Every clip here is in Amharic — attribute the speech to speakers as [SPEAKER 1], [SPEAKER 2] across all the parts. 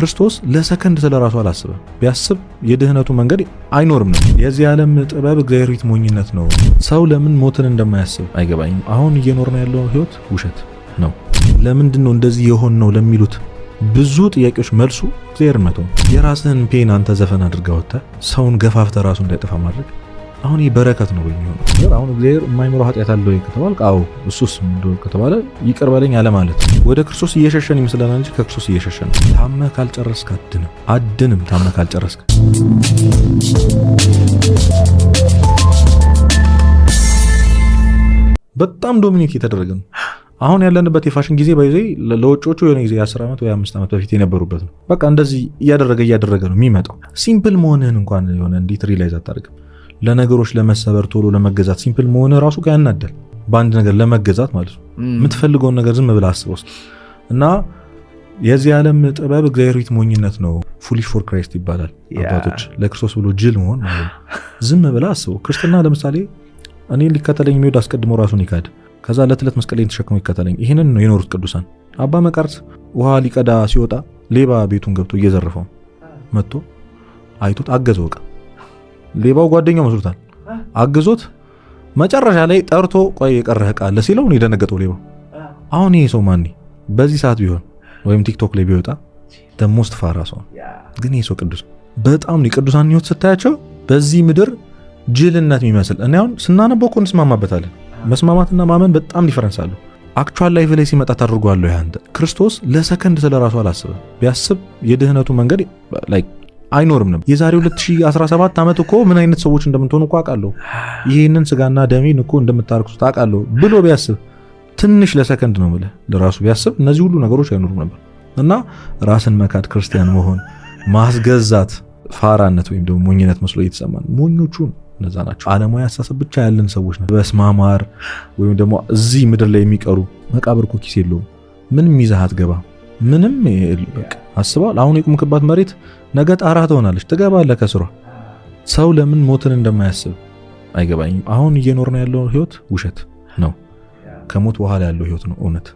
[SPEAKER 1] ክርስቶስ ለሰከንድ ስለራሱ አላስበ ቢያስብ የድህነቱ መንገድ አይኖርም ነው። የዚህ ዓለም ጥበብ እግዚአብሔር ፊት ሞኝነት ነው። ሰው ለምን ሞትን እንደማያስብ አይገባኝም። አሁን እየኖርን ያለው ህይወት ውሸት ነው። ለምንድን ነው እንደዚህ የሆን ነው ለሚሉት ብዙ ጥያቄዎች መልሱ እግዚአብሔርን መተው። የራስህን ፔን አንተ ዘፈን አድርገህ ወጥተህ ሰውን ገፋፍተህ ራሱ እንዳይጠፋ ማድረግ አሁን ይህ በረከት ነው የሚሆነው። አሁን እግዚአብሔር የማይምረው ኃጢአት አለው ከተባልክ አዎ እሱስ እንደው ከተባለ ይቅር በለኝ አለ ማለት ወደ ክርስቶስ እየሸሸን ይመስላል እንጂ ከክርስቶስ እየሸሸን ታመህ ካልጨረስክ አድንም ታመህ ካልጨረስክ በጣም ዶሚኔት እየተደረገ ነው። አሁን ያለንበት የፋሽን ጊዜ ባይዘ ለውጮቹ የሆነ ጊዜ 10 ዓመት ወይ 5 ዓመት በፊት የነበሩበት ነው። በቃ እንደዚህ እያደረገ ነው የሚመጣው። ሲምፕል መሆንህን እንኳን የሆነ እንዴት ሪላይዝ አታደርግም? ለነገሮች ለመሰበር ቶሎ ለመገዛት ሲምፕል መሆን ራሱ ጋር ያናደል። በአንድ ነገር ለመገዛት ማለት ነው የምትፈልገውን ነገር ዝም ብለህ አስበው እና የዚህ ዓለም ጥበብ እግዚአብሔር ፊት ሞኝነት ነው። ፉሊሽ ፎር ክራይስት ይባላል አባቶች። ለክርስቶስ ብሎ ጅል መሆን ማለት ነው። ዝም ብለህ አስበው። ክርስትና ለምሳሌ እኔ ሊከተለኝ የሚወድ አስቀድሞ ራሱን ይካድ ከዛ ዕለት መስቀሌን ተሸክሞ ይከተለኝ። ይሄንን ነው የኖሩት ቅዱሳን። አባ መቃርስ ውሃ ሊቀዳ ሲወጣ ሌባ ቤቱን ገብቶ እየዘረፈው መጥቶ አይቶት አገዘው። በቃ ሌባው ጓደኛው መስሎታል። አግዞት መጨረሻ ላይ ጠርቶ ቆይ የቀረህ ቃል ሲለው ነው የደነገጠው ሌባው። አሁን ይሄ ሰው ማን በዚህ ሰዓት ቢሆን ወይም ቲክቶክ ላይ ቢወጣ ደሞስት ፋራ ሰው ግን ይሄ ሰው ቅዱስ በጣም ነው። ቅዱሳን ህይወት ስታያቸው በዚህ ምድር ጅልነት የሚመስል እና አሁን ስናነበው እኮ እንስማማበታለን። መስማማትና ማመን በጣም ዲፈረንስ አለው። አክቹዋል ላይፍ ላይ ሲመጣ ታድርጓለሁ። ያንተ ክርስቶስ ለሰከንድ ስለራሱ አላስበ ቢያስብ የድህነቱ መንገድ ላይክ አይኖርም ነበር። የዛሬ 2017 ዓመት እኮ ምን አይነት ሰዎች እንደምትሆኑ እኮ አውቃለሁ፣ ይሄንን ስጋና ደሜን እኮ እንደምታርክሱት አውቃለሁ ብሎ ቢያስብ ትንሽ ለሰከንድ ነው ማለት ለራሱ ቢያስብ እነዚህ ሁሉ ነገሮች አይኖሩም ነበር። እና ራስን መካድ ክርስቲያን መሆን ማስገዛት ፋራነት ወይም ደግሞ ሞኝነት መስሎ እየተሰማን ሞኞቹ እነዛ ናቸው። ዓለማዊ አስተሳሰብ ብቻ ያለን ሰዎች ነው። በስማማር ወይም ደግሞ እዚህ ምድር ላይ የሚቀሩ መቃብር እኮ ኪስ የለውም። ምንም ይዘህ አትገባም። ምንም በቃ አስበዋል። አሁን የቁምክባት መሬት ነገ ጣራ ትሆናለች፣ ትገባለህ ከስሯ። ሰው ለምን ሞትን እንደማያስብ አይገባኝም። አሁን እየኖርን ያለው ህይወት ውሸት ነው። ከሞት በኋላ ያለው ህይወት ነው እውነት።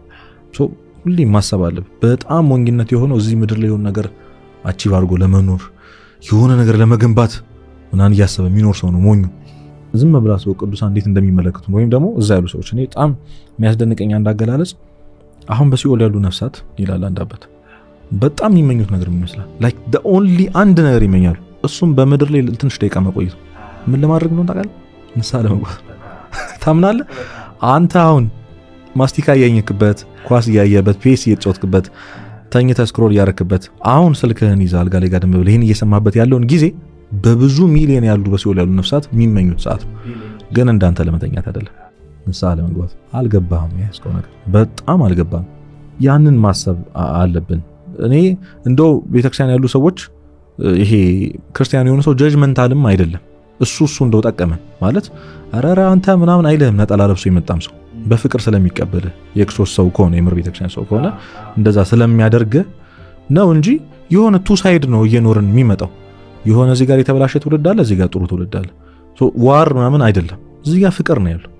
[SPEAKER 1] ሁሌ ማሰብ አለብህ። በጣም ሞኝነት የሆነው እዚህ ምድር ላይ የሆነ ነገር አቺቭ አድርጎ ለመኖር የሆነ ነገር ለመገንባት ምናን እያሰበ የሚኖር ሰው ነው ሞኙ። ዝም ብላ ሰው ቅዱሳን እንዴት እንደሚመለከቱ ወይም ደግሞ እዛ ያሉ ሰዎች እኔ በጣም የሚያስደንቀኝ እንዳገላለጽ አሁን በሲኦል ያሉ ነፍሳት ይላል አንዳበት በጣም የሚመኙት ነገር ይመስላል። ላይክ the only አንድ ነገር ይመኛሉ። እሱም በምድር ላይ ትንሽ ደቂቃ መቆየት። ምን ለማድረግ ነው ታውቃለህ? ንስሐ ለመግባት። ታምናለህ? አንተ አሁን ማስቲካ እያኘክበት፣ ኳስ እያየበት፣ ፔስ እየተጫወትክበት፣ ተኝተህ ስክሮል እያረክበት፣ አሁን ስልክህን ይዘህ አልጋ ላይ ጋደም ብለህ ይሄን እየሰማህበት ያለውን ጊዜ በብዙ ሚሊዮን ያሉ በሲኦል ያሉ ነፍሳት የሚመኙት ሰዓት ነው። ግን እንዳንተ ለመተኛት አይደለም፣ ንስሐ ለመግባት። አልገባህም። ያስከው ነገር በጣም አልገባህም። ያንን ማሰብ አለብን። እኔ እንደው ቤተክርስቲያን ያሉ ሰዎች ይሄ ክርስቲያን የሆነ ሰው ጀጅመንታልም አይደለም። እሱ እንደው ጠቀመን ማለት አረራ አንተ ምናምን አይልህም። ነጠላ ለብሶ የመጣም ሰው በፍቅር ስለሚቀበልህ የክርስቶስ ሰው ከሆነ የምር ቤተክርስቲያን ሰው ከሆነ እንደዛ ስለሚያደርግ ነው እንጂ የሆነ ቱ ሳይድ ነው እየኖርን የሚመጣው። የሆነ እዚህ ጋር የተበላሸ ትውልድ አለ፣ እዚህ ጋር ጥሩ ትውልድ አለ። ዋር ምናምን አይደለም። እዚህ ጋር ፍቅር ነው ያለው።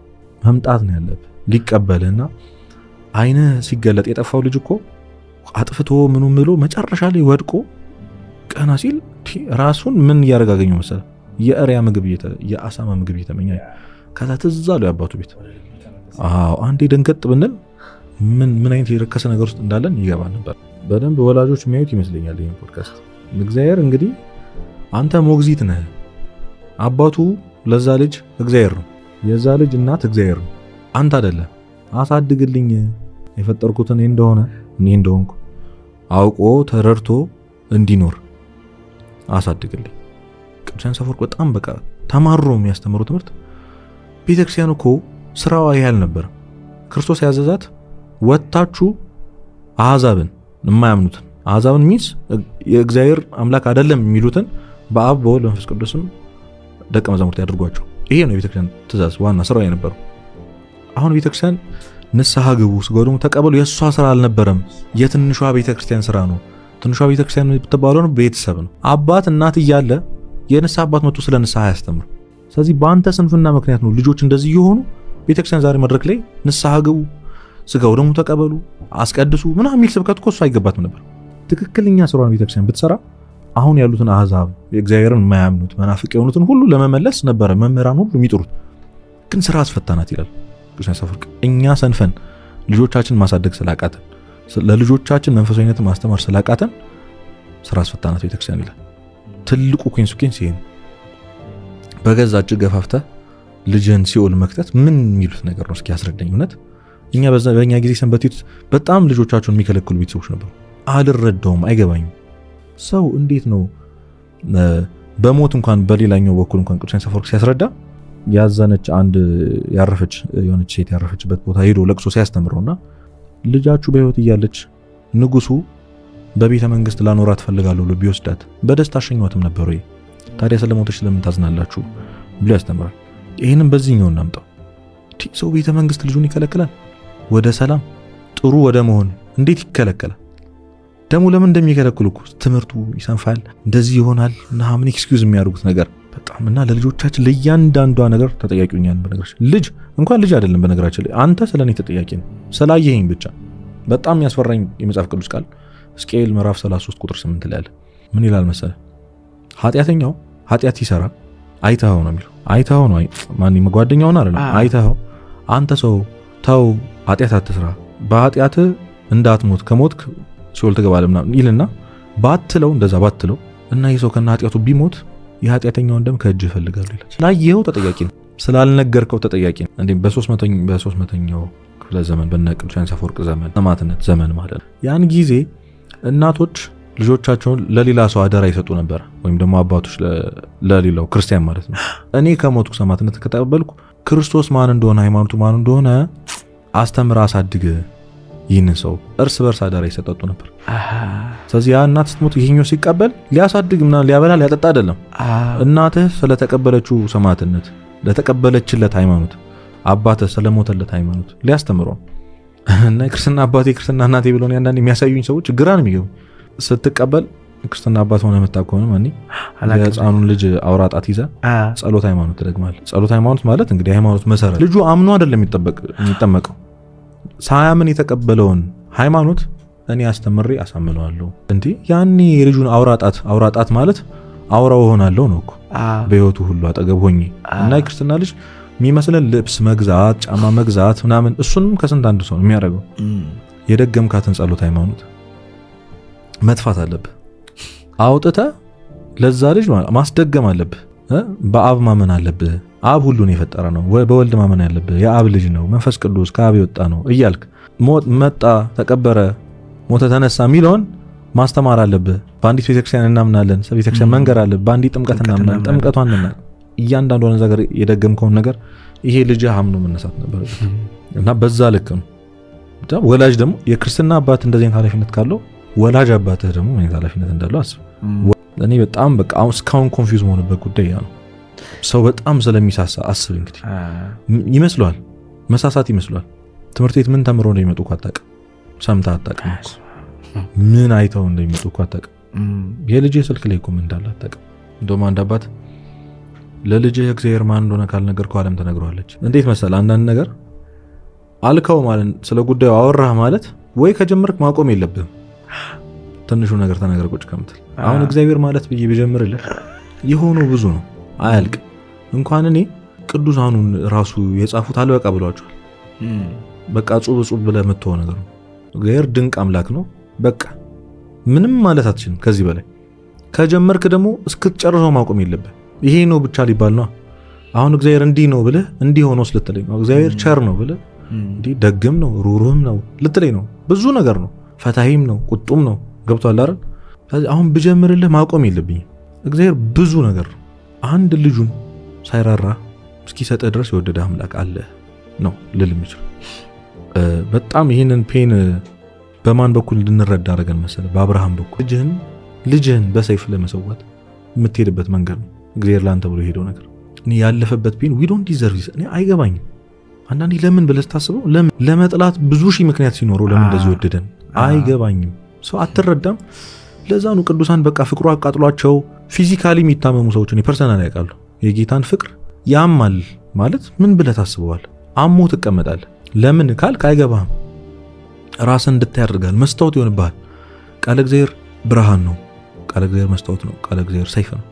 [SPEAKER 1] መምጣት ነው ያለብህ ሊቀበልህና አይነ ሲገለጥ የጠፋው ልጅ እኮ አጥፍቶ ምኑ ምሎ መጨረሻ ላይ ወድቆ ቀና ሲል ራሱን ምን እያረጋገኘው መሰለህ? የእሪያ ምግብ የአሳማ ምግብ እየተመኘ ከዛ ትዝ አለው የአባቱ ቤት። አዎ አንዴ ደንገጥ ብንል ምን አይነት የረከሰ ነገር ውስጥ እንዳለን ይገባ ነበር። በደንብ ወላጆች የሚያዩት ይመስለኛል ይሄን ፖድካስት። እግዚአብሔር እንግዲህ አንተ ሞግዚት ነህ። አባቱ ለዛ ልጅ እግዚአብሔር ነው፣ የዛ ልጅ እናት እግዚአብሔር ነው። አንተ አይደለም። አሳድግልኝ የፈጠርኩትን እኔ እንደሆንኩ አውቆ ተረድቶ እንዲኖር አሳድግልኝ። ቅዱስ አፈወርቅ በጣም በቃ ተማርሮ የሚያስተምረው ትምህርት ቤተክርስቲያን እኮ ስራዋ ያህል ነበር። ክርስቶስ ያዘዛት ወጣችሁ አሕዛብን የማያምኑትን አሕዛብን ሚስ የእግዚአብሔር አምላክ አይደለም የሚሉትን በአብ በወልድ በመንፈስ ቅዱስም ደቀ መዛሙርት ያድርጓቸው። ይሄ ነው የቤተክርስቲያን ትእዛዝ፣ ዋና ስራው የነበረው። አሁን ቤተክርስቲያን ንስሐ ግቡ ስጋው ደግሞ ተቀበሉ የሷ ስራ አልነበረም፣ የትንሿ ቤተክርስቲያን ስራ ነው። ትንሿ ቤተክርስቲያን የምትባለው ነው ቤተሰብ ነው። አባት እናት እያለ የንስሐ አባት መጥቶ ስለ ንስሐ ያስተምር። ስለዚህ በአንተ ስንፍና ምክንያት ነው ልጆች እንደዚህ የሆኑ። ቤተክርስቲያን ዛሬ መድረክ ላይ ንስሐ ግቡ ስጋው ደግሞ ተቀበሉ አስቀድሱ ምናምን የሚል ስብከት እኮ እሱ አይገባትም ነበር። ትክክለኛ ስራውን ቤተክርስቲያን ብትሰራ አሁን ያሉትን አህዛብ የእግዚአብሔርን የማያምኑት መናፍቅ የሆኑትን ሁሉ ለመመለስ ነበረ መምህራን ሁሉ የሚጥሩት። ግን ስራ አስፈታናት ይላል ቅዱስ ዮሐንስ አፈወርቅ። እኛ ሰንፈን ልጆቻችን ማሳደግ ስላቃተን ለልጆቻችን መንፈሳዊነትን ማስተማር ስላቃተን ስራ አስፈታናት ቤተክርስቲያን ይላል። ትልቁ ኮንሲኩዌንስ ይሄ ነው። በገዛ እጅ ገፋፍተህ ልጅን ሲኦል መክተት ምን የሚሉት ነገር ነው? እስኪ ያስረዳኝ። እውነት እኛ በእኛ ጊዜ ሰንበት ቤት በጣም ልጆቻቸውን የሚከለክሉ ቤተሰቦች ነበሩ። አልረዳውም፣ አይገባኝም። ሰው እንዴት ነው በሞት እንኳን በሌላኛው በኩል እንኳን ቅዱስ ዮሐንስ አፈወርቅ ሲያስረዳ ያዘነች አንድ ያረፈች የሆነች ሴት ያረፈችበት ቦታ ሄዶ ለቅሶ ሲያስተምረውና ልጃችሁ በህይወት እያለች ንጉሱ በቤተ መንግስት ላኖራት ፈልጋለሁ ብሎ ቢወስዳት በደስታ አሸኛዋትም ነበር ወይ? ታዲያ ስለሞተች ስለምን ታዝናላችሁ ብሎ ያስተምራል። ይሄንን በዚህኛው እናምጣው። ሰው ቤተ መንግስት ልጁን ይከለክላል? ወደ ሰላም ጥሩ ወደ መሆን እንዴት ይከለከላል? ደግሞ ለምን እንደሚከለክሉ እኮ ትምህርቱ ይሰንፋል፣ እንደዚህ ይሆናል እና ምን ኤክስኪውዝ የሚያደርጉት ነገር በጣም እና ለልጆቻችን ለእያንዳንዷ ነገር ተጠያቂኛን። በነገራችን ልጅ እንኳን ልጅ አይደለም፣ በነገራችን ላይ አንተ ስለኔ ተጠያቂ ነው ስላየኸኝ ብቻ። በጣም ያስፈራኝ የመጽሐፍ ቅዱስ ቃል ሕዝቅኤል ምዕራፍ 33 ቁጥር 8 ላይ አለ። ምን ይላል መሰለ? ኃጢአተኛው ኃጢአት ይሰራ አይተኸው ነው የሚለው። አይተኸው ነው ማን ጓደኛውን አይደለም፣ አይተኸው አንተ ሰው ተው ኃጢአት አትስራ፣ በኃጢአት እንዳትሞት ከሞትክ ሲኦል ትገባለህ ምናምን ይልና ባትለው እንደዛ ባትለው እና ይህ ሰው ከነ ኃጢአቱ ቢሞት የኃጢአተኛውን ደም ከእጅህ እፈልጋለሁ ይላል። ስላየኸው ተጠያቂ ነው፣ ስላልነገርከው ተጠያቂ ነው። እንዴ በ300ኛው ክፍለ ዘመን በነ ቅዱስ ዮሐንስ አፈወርቅ ዘመን ሰማዕትነት ዘመን ማለት ነው። ያን ጊዜ እናቶች ልጆቻቸውን ለሌላ ሰው አደራ ይሰጡ ነበር፣ ወይም ደግሞ አባቶች ለሌላው ክርስቲያን ማለት ነው። እኔ ከሞትኩ ሰማዕትነት ከተቀበልኩ ክርስቶስ ማን እንደሆነ ሃይማኖቱ ማን እንደሆነ አስተምር አሳድግ ይህንን ሰው እርስ በርስ አደራ ይሰጣጡ ነበር። ስለዚህ ያ እናት ስትሞት ይሄኛው ሲቀበል ሊያሳድግ ምናምን ሊያበላ ሊያጠጣ አይደለም። እናትህ ስለተቀበለችው ሰማዕትነት ለተቀበለችለት ሃይማኖት፣ አባትህ ስለሞተለት ሃይማኖት ሊያስተምረው እና ክርስትና አባቴ ክርስትና እናቴ ብለው አንዳንድ የሚያሳዩኝ ሰዎች ግራ ነው የሚገቡ። ስትቀበል ክርስትና አባት ሆነ መጣ ከሆነ ማን የሕፃኑን ልጅ አውራጣት ይዛ ጸሎት ሃይማኖት ትደግማለህ። ጸሎት ሃይማኖት ማለት እንግዲህ ሃይማኖት መሰረት ልጁ አምኖ አይደለም የሚጠመቀው ሳያምን የተቀበለውን ሃይማኖት እኔ አስተምሬ አሳምነዋለሁ። እንዴ ያኔ የልጁን አውራጣት ማለት አውራው ሆናለሁ ነው እኮ በህይወቱ ሁሉ አጠገብ ሆኜ እና የክርስትና ልጅ የሚመስለን ልብስ መግዛት ጫማ መግዛት ምናምን እሱንም ከስንት አንድ ሰው የሚያደርገው። የደገምካትን ጸሎት ሃይማኖት መጥፋት አለብህ። አውጥተህ ለዛ ልጅ ማስደገም አለብህ። በአብ ማመን አለብህ። አብ ሁሉን የፈጠረ ነው። በወልድ ማመን ያለብህ የአብ ልጅ ነው፣ መንፈስ ቅዱስ ከአብ የወጣ ነው እያልክ መጣ፣ ተቀበረ፣ ሞተ፣ ተነሳ የሚለውን ማስተማር አለብህ። በአንዲት ቤተክርስቲያን እናምናለን፣ ቤተክርስቲያን መንገር አለብህ። በአንዲት ጥምቀት እናምናለን፣ ጥምቀቷን እናምናለን። እያንዳንዱ ነገር የደገምከውን ነገር ይሄ ልጅ አምኖ መነሳት ነበር እና በዛ ልክ ነው። ወላጅ ደግሞ የክርስትና አባት እንደዚህ አይነት ኃላፊነት ካለው ወላጅ አባትህ ደግሞ ምን አይነት ኃላፊነት እንዳለው አስብ። እኔ በጣም በቃ እስካሁን ኮንፊውዝ መሆንበት ጉዳይ ያ ነው። ሰው በጣም ስለሚሳሳ አስብ እንግዲህ ይመስለዋል፣ መሳሳት ይመስለዋል። ትምህርት ቤት ምን ተምሮ እንደሚመጡ እኮ አታውቅም፣ ሰምተህ አታውቅም፣ ምን አይተው እንደሚመጡ እኮ አታውቅም። የልጅ ስልክ ላይ እኮ ምን እንዳለ አታውቅም። እንደውም አንድ አባት ለልጅህ እግዚአብሔር ማን እንደሆነ ካልነገርከው ዓለም ተነግሯለች። እንዴት መሰለህ አንዳንድ ነገር አልከው ማለት ስለ ጉዳዩ አወራህ ማለት ወይ ከጀመርክ ማቆም የለብህም። ትንሹ ነገር ተናገር ቁጭ ከምትል አሁን እግዚአብሔር ማለት ብዬ ቢጀምርልህ የሆኑ ብዙ ነው አያልቅ። እንኳን እኔ ቅዱሳኑን ራሱ የጻፉት አልበቃ ብሏቸዋል። በቃ ጹብ ብለህ የምትሆነው ነገር ነው። እግዚአብሔር ድንቅ አምላክ ነው። በቃ ምንም ማለት አትችልም ከዚህ በላይ። ከጀመርክ ደግሞ እስክትጨርሰው ማቆም የለብህ። ይሄ ነው ብቻ ሊባል ነው። አሁን እግዚአብሔር እንዲህ ነው ብለህ እንዲህ ሆኖ ስለተለኝ ነው። እግዚአብሔር ቸር ነው ብለህ እንዲህ ደግም ነው ሩሩህም ነው ልትለኝ ነው። ብዙ ነገር ነው። ፈታሂም ነው ቁጡም ነው። ገብቷል አይደል? ስለዚህ አሁን ብጀምርልህ ማቆም የለብኝም። እግዚአብሔር ብዙ ነገር ነው። አንድ ልጁን ሳይራራ እስኪሰጥህ ድረስ የወደደ አምላክ አለ ነው ልል የምችለው። በጣም ይህንን ፔን በማን በኩል እንድንረዳ አደረገን መሰለህ? በአብርሃም በኩል ልጅህን በሰይፍ ለመሰዋት የምትሄድበት መንገድ ነው እግዚአብሔር ላንተ ብሎ የሄደው ነገር። እኔ ያለፈበት ፔን we don't deserve this። እኔ አይገባኝም። አንዳንዴ ለምን ብለህ ታስበው ለመጥላት ብዙ ሺህ ምክንያት ሲኖረው ለምን እንደዚህ ወደደን አይገባኝም። ሰው አትረዳም። ለዛ ነው ቅዱሳን በቃ ፍቅሩ አቃጥሏቸው ፊዚካሊ የሚታመሙ ሰዎችን ፐርሰናል ያውቃሉ። የጌታን ፍቅር ያማል ማለት ምን ብለህ ታስበዋል? አሞ ትቀመጣለህ። ለምን ካልክ አይገባህም። ራስን እንድታይ ያደርጋል። መስታወት ይሆንብሃል። ቃለ እግዚአብሔር ብርሃን ነው። ቃለ እግዚአብሔር መስታወት ነው። ቃለ እግዚአብሔር ሰይፍ ነው።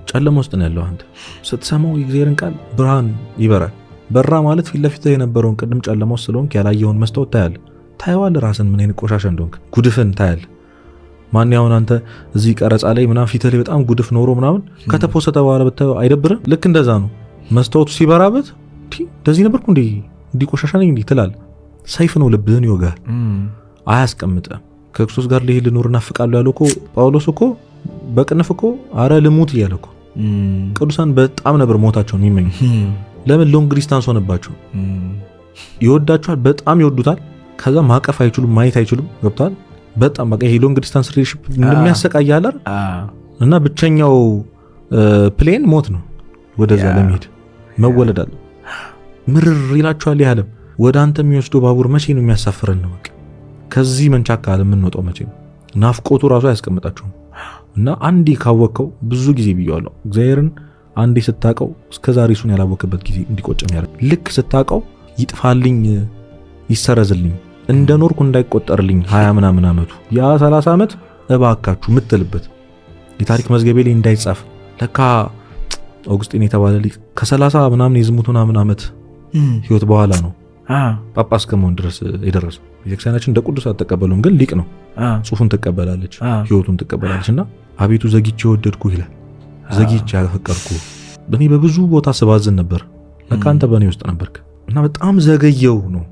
[SPEAKER 1] ጨለማ ውስጥ ነው ያለው። አንተ ስትሰማው የእግዚአብሔርን ቃል ብርሃን ይበራል። በራ ማለት ፊት ለፊት የነበረውን ቅድም ጨለማ ውስጥ ስለሆንክ ያላየውን መስታወት ታያለህ። ታየዋለህ ራስን ምን አይነት ቆሻሻ እንደሆንክ ጉድፍን ታያለህ። ማን ያውን አንተ እዚህ ቀረጻ ላይ ምናምን ፊትህ ላይ በጣም ጉድፍ ኖሮ ምናምን ከተፖሰተ በኋላ ብታየው አይደብርም? ልክ እንደዛ ነው። መስታወቱ ሲበራበት እንደዚህ ነበርኩ እንዲህ ቆሻሻ ነኝ እንዲህ ትላለህ። ሰይፍ ነው፣ ልብህን ይወጋል፣ አያስቀምጥም። ከክርስቶስ ጋር ልሄድ ልኖር እናፍቃለሁ ያለው እኮ ጳውሎስ እኮ በቅንፍ እኮ አረ ልሙት እያለ እኮ ቅዱሳን በጣም ነበር ሞታቸውን የሚመኙ። ለምን? ሎንግ ዲስታንስ ሆነባቸው። ይወዳቸዋል፣ በጣም ይወዱታል። ከዛ ማቀፍ አይችሉም፣ ማየት አይችሉም። ገብቷል? በጣም በቃ ይሄ ሎንግ ዲስታንስ ሪሌሽንሺፕ እንደሚያሰቃይ ያላር እና ብቸኛው ፕሌን ሞት ነው። ወደዛ ለመሄድ መወለድ አለ። ምርር ይላቸዋል። ያለም ወደ አንተ የሚወስደው ባቡር መቼ ነው የሚያሳፍረን ነው? በቃ ከዚህ መንቻካ ዓለም የምንወጣው መቼ ነው? ናፍቆቱ ራሱ አያስቀምጣቸውም። እና አንዴ ካወቀው ብዙ ጊዜ ብየዋለሁ፣ እግዚአብሔርን አንዴ ስታቀው እስከዛሬ እሱን ያላወቅበት ጊዜ እንዲቆጨም ያደርግ። ልክ ስታቀው ይጥፋልኝ፣ ይሰረዝልኝ፣ እንደኖርኩ እንዳይቆጠርልኝ 20 ምናምን ዓመቱ ያ 30 ዓመት እባካችሁ ምትልበት የታሪክ መዝገቤ ላይ እንዳይጻፍ። ለካ አውግስጢን የተባለ ሊቅ ከ30 ምናምን የዝሙት ምናምን ዓመት ህይወት በኋላ ነው ጳጳስ ከመሆን ድረስ የደረሰው። ቤተክርስቲያናችን እንደ ቅዱስ አትቀበለውም፣ ግን ሊቅ ነው። ጽሑፉን ትቀበላለች፣ ህይወቱን ትቀበላለች። እና አቤቱ ዘግቼ ወደድኩ ይላል፣ ዘግቼ ያፈቀርኩ። በእኔ በብዙ ቦታ ስባዝን ነበር፣ ለካ አንተ በእኔ ውስጥ ነበርክ። እና በጣም ዘገየው ነው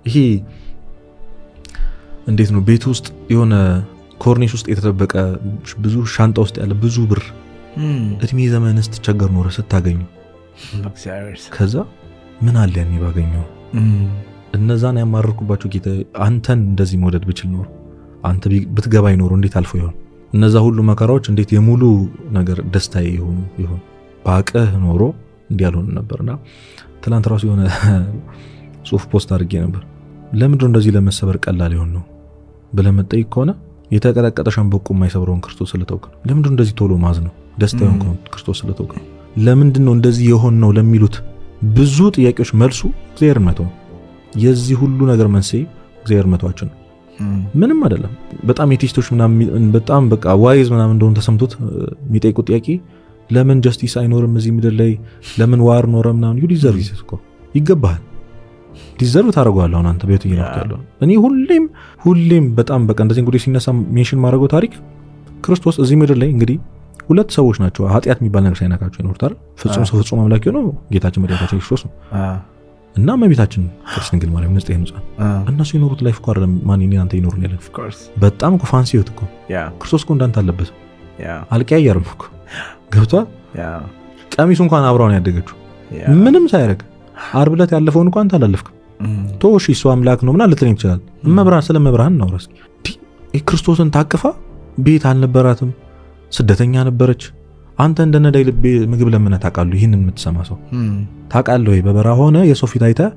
[SPEAKER 1] ይሄ። እንዴት ነው ቤት ውስጥ የሆነ ኮርኒስ ውስጥ የተደበቀ ብዙ ሻንጣ ውስጥ ያለ ብዙ ብር እድሜ ዘመን ስትቸገር ኖረ ስታገኙ፣ ከዛ ምን አለ ያኔ ባገኘው። እነዛን ያማረርኩባቸው ጌታ አንተን እንደዚህ መውደድ ብችል ኖሮ፣ አንተ ብትገባኝ ኖሮ እንዴት አልፎ ይሆን እነዛ ሁሉ መከራዎች፣ እንዴት የሙሉ ነገር ደስታዬ ይሆን ባቀህ ኖሮ እንዲያልሆን ነበርና ትላንት ራሱ የሆነ ጽሁፍ ፖስት አድርጌ ነበር። ለምንድነው እንደዚህ ለመሰበር ቀላል ይሆን ነው ብለህ መጠይቅ ከሆነ የተቀጠቀጠ ሸንበቆ የማይሰብረውን ክርስቶስ ስለተውክ ነው። ለምንድነው እንደዚህ ቶሎ ማዝ ነው ደስታ የሆንከው ክርስቶስ ስለተውክ ነው። ለምንድነው እንደዚህ የሆን ነው ለሚሉት ብዙ ጥያቄዎች መልሱ እግዚአብሔር መተው ነው። የዚህ ሁሉ ነገር መንስኤ እግዚአብሔር መተዋችን ነው። ምንም አይደለም። በጣም የቴስቶች ምናምን በጣም በቃ ዋይዝ ምናምን እንደሆነ ተሰምቶት የሚጠይቁት ጥያቄ ለምን ጀስቲስ አይኖርም እዚህ ምድር ላይ ለምን ዋር ኖረ ምናምን ዩ ዲዘርቭ እኮ ይገባሃል። ዲዘርቭ ታደርገዋለህ። አሁን አንተ ቤቱ እየኖርክ ያለው እኔ ሁሌም በጣም በቃ እንደዚህ እንግዲህ ሲነሳ ሜንሽን ማድረገው ታሪክ ክርስቶስ እዚህ ምድር ላይ እንግዲህ ሁለት ሰዎች ናቸው ኃጢአት የሚባል ነገር ሳይነካቸው ይኖሩት አይደል? ፍጹም ሰው ፍጹም አምላክ ነው ጌታችን መድኃኒታችን ክርስቶስ ነው እና እመቤታችን ቅድስት ድንግል ማርያም ንጽሕተ ንጹሐን እነሱ ይኖሩት ላይፍ እኮ አይደለም ማን እኔ አንተ ይኖሩን ያለን በጣም እኮ ፋንሲ ህይወት እኮ ክርስቶስ እኮ እንዳንተ አለበት አልቀያየርም እኮ ገብቷል። ቀሚሱ እንኳን አብራውን ያደገችው ምንም ሳይረግ ዓርብ ዕለት ያለፈውን እንኳን አንተ አላለፍክም። ቶሽ እሱ አምላክ ነው ምናምን ልትለኝ ይችላል። እመብርሃን ስለ እመብርሃን ነው ራስ ክርስቶስን ታቅፋ ቤት አልነበራትም፣ ስደተኛ ነበረች። አንተ እንደነዳይ ልቤ ምግብ ለምን ታውቃለህ? ይሄንን የምትሰማ ሰው ታውቃለህ ወይ? በበረሃ ሆነ የሰው ፊት አይተህ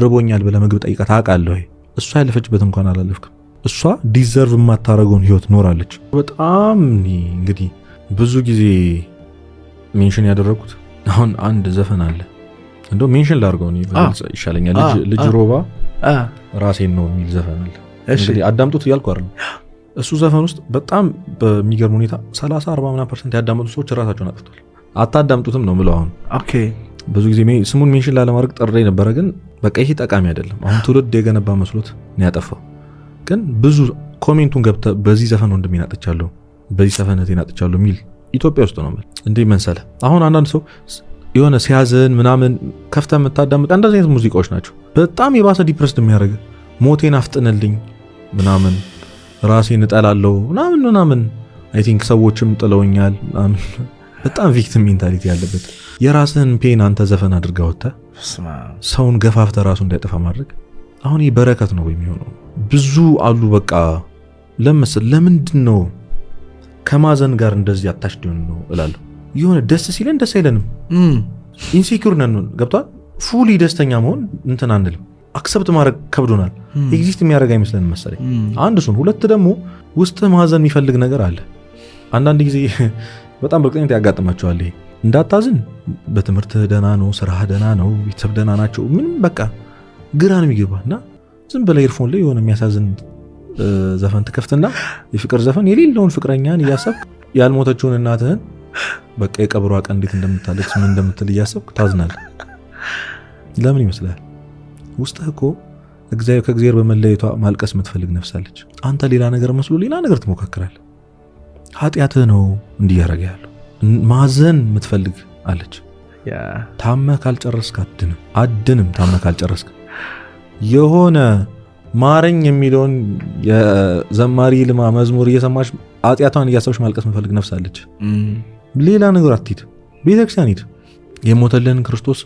[SPEAKER 1] ርቦኛል ብለህ ምግብ ጠይቀህ ታውቃለህ ወይ? እሷ ያለፈችበት እንኳን አላለፍክም። እሷ ዲዘርቭ የማታረገውን ህይወት ኖራለች። በጣም እንግዲህ ብዙ ጊዜ ሜንሽን ያደረኩት አሁን አንድ ዘፈን አለ እንደው ሜንሽን ላድርገው ነው ይሻለኛል። ልጅ ሮባ ራሴን ነው የሚል ዘፈን አለ። እንግዲህ አዳምጡት እያልኩ አይደል። እሱ ዘፈን ውስጥ በጣም በሚገርም ሁኔታ 30-40% ያዳመጡ ሰዎች ራሳቸውን አጥፍቷል። አታዳምጡትም ነው ምለው። አሁን ኦኬ ብዙ ጊዜ ስሙን ሜንሽን ላለማድረግ ጥሬ ነበረ፣ ግን በቃ ይሄ ጠቃሚ አይደለም። አሁን ትውልድ የገነባ መስሎት ነው ያጠፋው። ግን ብዙ ኮሜንቱን ገብተህ በዚህ ዘፈን ወንድሜን አጥቻለሁ፣ በዚህ ዘፈን እህቴን አጥቻለሁ የሚል ኢትዮጵያ ውስጥ ነው ማለት እንዴ መሰለ። አሁን አንዳንድ ሰው የሆነ ሲያዝን ምናምን ከፍተህ የምታዳምጥ እንደዚህ አይነት ሙዚቃዎች ናቸው በጣም የባሰ ዲፕረስድ የሚያደርግ። ሞቴን አፍጥንልኝ ምናምን ራሴን እጠላለሁ ምናምን አይ ቲንክ ሰዎችም ጥለውኛል ምናምን በጣም ቪክቲም ሜንታሊቲ ያለበት የራስህን ፔን አንተ ዘፈን አድርገህ ወጥተህ ሰውን ገፋፍተህ ራሱ እንዳይጠፋ ማድረግ አሁን ይህ በረከት ነው የሚሆነው። ብዙ አሉ በቃ ለምንድን ነው ከማዘን ጋር እንደዚህ አታሽድ ነው እላለሁ። የሆነ ደስ ሲለን ደስ አይለንም፣ ኢንሴኪዩር ነን። ገብቷል። ፉሊ ደስተኛ መሆን እንትን አንልም፣ አክሰፕት ማድረግ ከብዶናል። ኤግዚስት የሚያደርግ አይመስለን መሰለኝ። አንድ እሱን፣ ሁለት ደግሞ ውስጥ ማዘን የሚፈልግ ነገር አለ። አንዳንድ ጊዜ በጣም በቅጥነት ያጋጥማቸዋል። ይሄ እንዳታዝን፣ በትምህርትህ ደህና ነው፣ ስራህ ደህና ነው፣ ቤተሰብ ደህና ናቸው፣ ምንም በቃ ግራ ነው የሚገባ እና ዝም ብለህ ኤርፎን ላይ የሆነ የሚያሳዝን ዘፈን ትከፍትና የፍቅር ዘፈን የሌለውን ፍቅረኛን እያሰብክ ያልሞተችውን እናትህን በቃ የቀብሯ ቀን እንዴት እንደምታለቅስ ምን እንደምትል እያሰብክ ታዝናለህ። ለምን ይመስላል? ውስጥህ እኮ ከእግዚአብሔር በመለየቷ ማልቀስ የምትፈልግ ነፍሳለች። አንተ ሌላ ነገር መስሎ ሌላ ነገር ትሞካክራለህ። ኃጢአትህ ነው እንዲያረጋ ያለው። ማዘን የምትፈልግ አለች። ታመህ ካልጨረስክ አድንም ታመህ ካልጨረስክ የሆነ ማረኝ የሚለውን የዘማሪ ልማ መዝሙር እየሰማች ኃጢአቷን እያሰብሽ ማልቀስ የምትፈልግ ነፍሳለች። ሌላ ነገር አትሂድ፣ ቤተክርስቲያን ሂድ። የሞተልን ክርስቶስ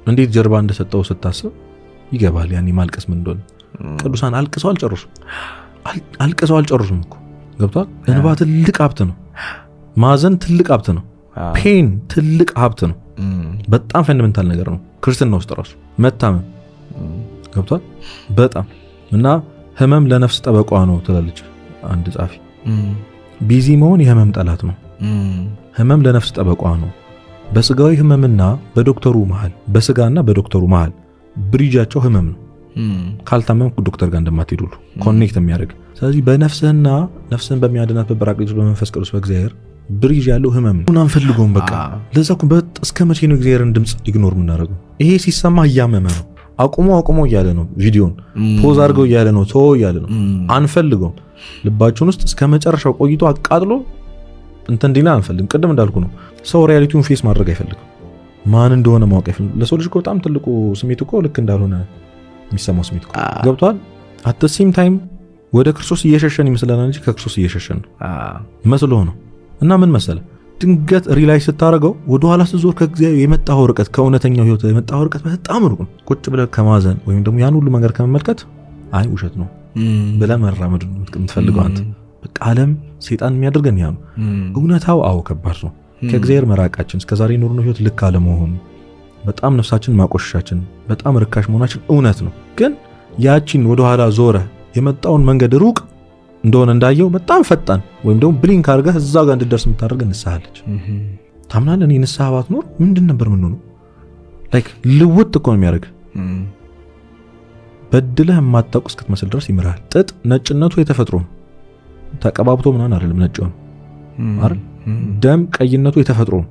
[SPEAKER 1] እንዴት ጀርባ እንደሰጠው ስታስብ ይገባል ያኔ ማልቀስ ምን እንደሆነ። ቅዱሳን አልቅሰው አልጨርሱም እኮ ገብቷል። እንባ ትልቅ ሀብት ነው። ማዘን ትልቅ ሀብት ነው። ፔን ትልቅ ሀብት ነው። በጣም ፈንዳሜንታል ነገር ነው ክርስትና ውስጥ ራሱ መታመም ገብቷል በጣም እና ህመም ለነፍስ ጠበቋ ነው ትላለች አንድ ጻፊ። ቢዚ መሆን የህመም ጠላት ነው። ህመም ለነፍስ ጠበቋ ነው። በስጋዊ ህመምና በዶክተሩ መሃል በስጋና በዶክተሩ መሃል ብሪጃቸው ህመም ነው። ካልታመምኩ ዶክተር ጋር እንደማትሄዱ ኮኔክት የሚያደርግ ስለዚህ በነፍስህና ነፍስህን በሚያድናት በጰራቅሊጦስ በመንፈስ ቅዱስ በእግዚአብሔር ብሪጅ ያለው ህመም ነው። አንፈልገውም በቃ ለዛ እኮ እስከ መቼ ነው እግዚአብሔርን ድምጽ ኢግኖር የምናደርገው? ይሄ ሲሰማ እያመመ ነው። አቁሞ እያለ ነው። ቪዲዮን ፖዝ አድርገው እያለ ነው። ተወው እያለ ነው። አንፈልገውም። ልባችን ውስጥ እስከ መጨረሻው ቆይቶ አቃጥሎ እንትን ዲና አንፈልግም። ቅድም እንዳልኩ ነው ሰው ሪያሊቲውን ፌስ ማድረግ አይፈልግም። ማን እንደሆነ ማወቅ አይፈልግም። ለሰው ልጅ እኮ በጣም ትልቁ ስሜት እኮ ልክ እንዳልሆነ የሚሰማው ስሜት እኮ ገብቷል። አት ሴም ታይም ወደ ክርስቶስ እየሸሸን ይመስለናል እንጂ ከክርስቶስ እየሸሸን ነው መስሎ ነው። እና ምን መሰለ ድንገት ሪላይዝ ስታደርገው ወደ ኋላ ስትዞር ከእግዚአብሔር የመጣው ርቀት ከእውነተኛው ህይወት የመጣው ርቀት በጣም ሩቅ ነው። ቁጭ ብለህ ከማዘን ወይም ደግሞ ያን ሁሉ መንገድ ከመመልከት አይ ውሸት ነው ብለህ መራመድ ነው የምትፈልገው አንተ። በቃ ዓለም ሰይጣን የሚያደርገን ያ ነው። እውነታው አዎ ከባድ ነው። ከእግዚአብሔር መራቃችን እስከዛሬ ኖርነው ህይወት ልክ አለመሆኑ በጣም ነፍሳችን ማቆሸሻችን በጣም ርካሽ መሆናችን እውነት ነው። ግን ያቺን ወደ ኋላ ዞረ የመጣውን መንገድ ሩቅ እንደሆነ እንዳየው በጣም ፈጣን ወይም ደግሞ ብሊንክ አድርገህ እዛ ጋር እንድትደርስ የምታደርግ ንስሐ አለች። ታምናለህ? እኔ ንስሐ ባትኖር ምንድን ነበር ምን ሆኖ ላይክ ልውጥ እኮ ነው የሚያደርግ። በድለህ የማታውቅ እስክትመስል ድረስ ይምራል። ጥጥ ነጭነቱ የተፈጥሮ ተቀባብቶ ምናምን አይደለም ነጭ ነው አይደል? ደም ቀይነቱ የተፈጥሮ ነው።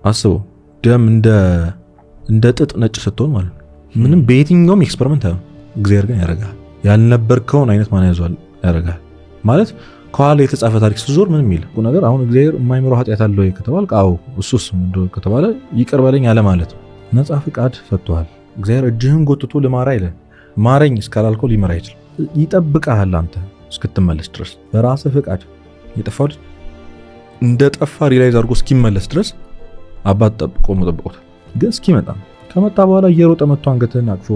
[SPEAKER 1] አስበው ደም እንደ ጥጥ ነጭ ስትሆን ማለት ምንም በየትኛውም ኤክስፐሪመንት አይሆን። እግዚአብሔር ግን ያደርጋል። ያልነበርከውን አይነት ማን ያዟል ያደርጋል ማለት ከኋላ የተጻፈ ታሪክ ስትዞር ምንም ይል ነገር። አሁን እግዚአብሔር የማይምረው ኃጢአት አለ ወይ ከተባል አዎ እሱስ እንደው ከተባለ ይቅር በለኝ አለ ማለት ነው። ነፃ ፍቃድ ሰጥቷል እግዚአብሔር። እጅህን ጎትቶ ልማራ አይደል ማረኝ እስካላልከው ሊመራ አይችልም። ይጠብቃል አንተ እስክትመለስ ድረስ በራስህ ፍቃድ። የጠፋው እንደ ጠፋ ሪላይዝ አድርጎ እስኪመለስ ድረስ አባት ጠብቆታል። ግን እስኪመጣ ከመጣ በኋላ እየሮጠ መጥቶ አንገትህን አቅፎ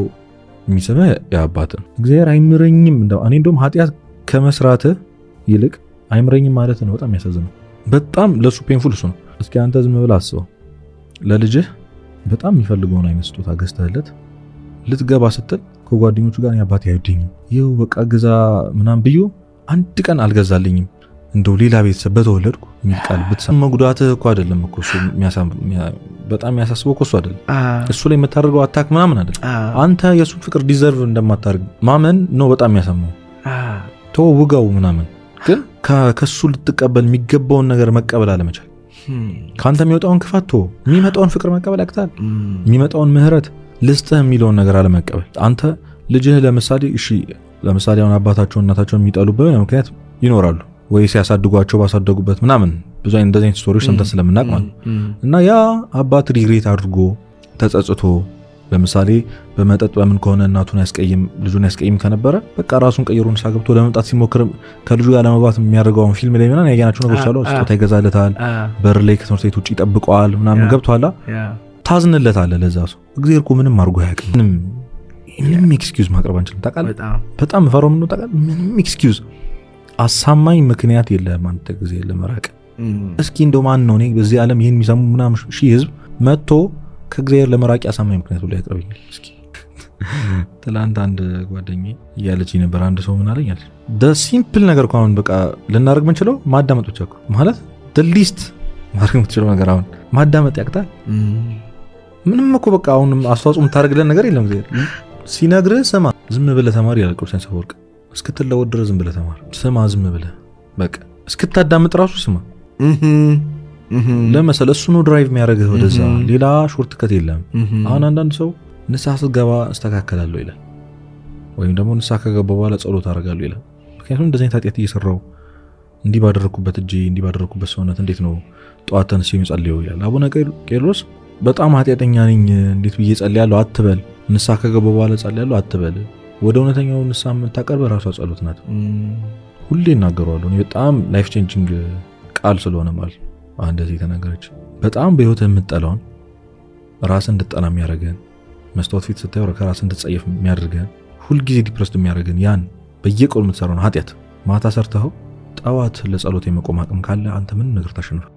[SPEAKER 1] የሚሰማ ያባትን እግዚአብሔር አይምረኝም እንደው እኔ እንደውም ኃጢአት ከመስራትህ ይልቅ አይምረኝም ማለት ነው በጣም ያሳዝነው። በጣም ለሱ ፔንፉል እሱ ነው። እስኪ አንተ ዝም ብለህ አስበው ለልጅህ በጣም የሚፈልገውን አይነት ስጦታ ገዝተህለት ልትገባ ስትል ከጓደኞቹ ጋር ያባቴ አይወደኝም ይኸው በቃ ግዛ ምናምን ብዮ አንድ ቀን አልገዛልኝም እንደው ሌላ ቤተሰብ በተወለድኩ የሚል ቃል ብትሰማ መጉዳትህ እኮ አይደለም እኮ እሱ በጣም የሚያሳስበው እኮ እሱ አይደለም እሱ ላይ የምታደርገው አታክ ምናምን አይደለም። አንተ የእሱን ፍቅር ዲዘርቭ እንደማታደርግ ማመን ነው በጣም የሚያሰማው። ተወውጋው ምናምን ግን ከሱ ልትቀበል የሚገባውን ነገር መቀበል አለመቻል። ከአንተ የሚወጣውን ክፋት የሚመጣውን ፍቅር መቀበል ያቅታል። የሚመጣውን ምህረት ልስጥህ የሚለውን ነገር አለመቀበል። አንተ ልጅህ ለምሳሌ አሁን አባታቸውን እናታቸውን የሚጠሉበት ምክንያት ይኖራሉ ወይ ሲያሳድጓቸው ባሳደጉበት ምናምን ብዙ አይነት እንደዚህ ስቶሪዎች ሰምተን ስለምናቅ ማለት እና ያ አባት ሪግሬት አድርጎ ተጸጽቶ ለምሳሌ በመጠጥ በምን ከሆነ እናቱን ልጁን ያስቀይም ከነበረ በቃ ራሱን ቀይሮ ንስሐ ገብቶ ለመምጣት ሲሞክር ከልጁ ጋር ለመግባት የሚያደርገውን ፊልም ላይ ምናምን ያያናቸው ነገሮች አሉ። ስጦታ ይገዛለታል፣ በር ላይ ከትምህርት ቤት ውጭ ይጠብቀዋል ምናምን ገብቷላ። ታዝንለታለህ ለዛ ሰው። እግዚአብሔር እኮ ምንም አድርጎ አያውቅም። ምንም ኤክስኪውዝ ማቅረብ አንችልም። ታውቃለህ በጣም ፈራው ምን ታውቃለህ? ምንም ኤክስኪውዝ አሳማኝ ምክንያት የለም አንተ ጊዜ ለመራቅ። እስኪ እንደው ማን ነው እኔ በዚህ ዓለም ይሄን የሚሰሙ ምናምን ሺህ ህዝብ መጥቶ ከእግዚአብሔር ለመራቅ ያሳማኝ ምክንያት ሁሉ ያቀርብልኝ። እስኪ ትላንት አንድ ጓደኛዬ እያለች ነበር አንድ ሰው ምን አለኝ አለች ሲምፕል ነገር እኮ አሁን በቃ ልናደርግ የምንችለው ማዳመጥ ብቻ እኮ ማለት ሊስት ማድረግ የምትችለው ነገር አሁን ማዳመጥ ያቅታል። ምንም እኮ በቃ አሁን አስተዋጽኦ የምታደርግልን ነገር የለም። እግዚአብሔር ሲነግርህ ስማ፣ ዝም ብለህ ተማሪ ያለ ቅዱስ አፈወርቅ እስክትለወጥ ድረስ ዝም ብለህ ተማር። ስማ ዝም ብለህ በቃ እስክታዳምጥ ራሱ ስማ። ለምሳሌ እሱ ነው ድራይቭ የሚያደርግህ ወደዛ። ሌላ ሾርት ከት የለም። አሁን አንዳንድ ሰው ንስሐ ስትገባ እስተካከላለሁ ይላል፣ ወይም ደግሞ ንስሐ ከገባ በኋላ ጸሎት አደርጋለሁ ይላል። ምክንያቱም እንደዚህ አይነት ኃጢአት እየሰራው እንዲህ ባደረኩበት እጄ እንዲህ ባደረኩበት ሰውነት እንዴት ነው ጠዋት ተነስቼ የምጸልየው ይላል። አቡነ ቄርሎስ በጣም ኃጢአተኛ ነኝ እንዴት ብዬ ጸልያለሁ አትበል። ንስሐ ከገባ በኋላ ጸልያለሁ አትበል። ወደ እውነተኛው ንስሐ የምታቀርብ ራሷ ጸሎት ናት። ሁሌ እናገረዋለሁ። በጣም ላይፍ ቼንጂንግ ቃል ስለሆነ ማለት እንደዚህ የተናገረች በጣም በህይወት የምትጠላውን ራስን እንድትጠላ የሚያደርገን መስታወት ፊት ስታየው ከራስን እንድትጸየፍ የሚያደርገን ሁልጊዜ ዲፕረስድ የሚያደርገን ያን በየቀኑ የምትሰራውን ኃጢአት ማታ ሰርተኸው ጠዋት ለጸሎት የመቆም አቅም ካለ አንተ ምን ነገር ታሸንፋለህ?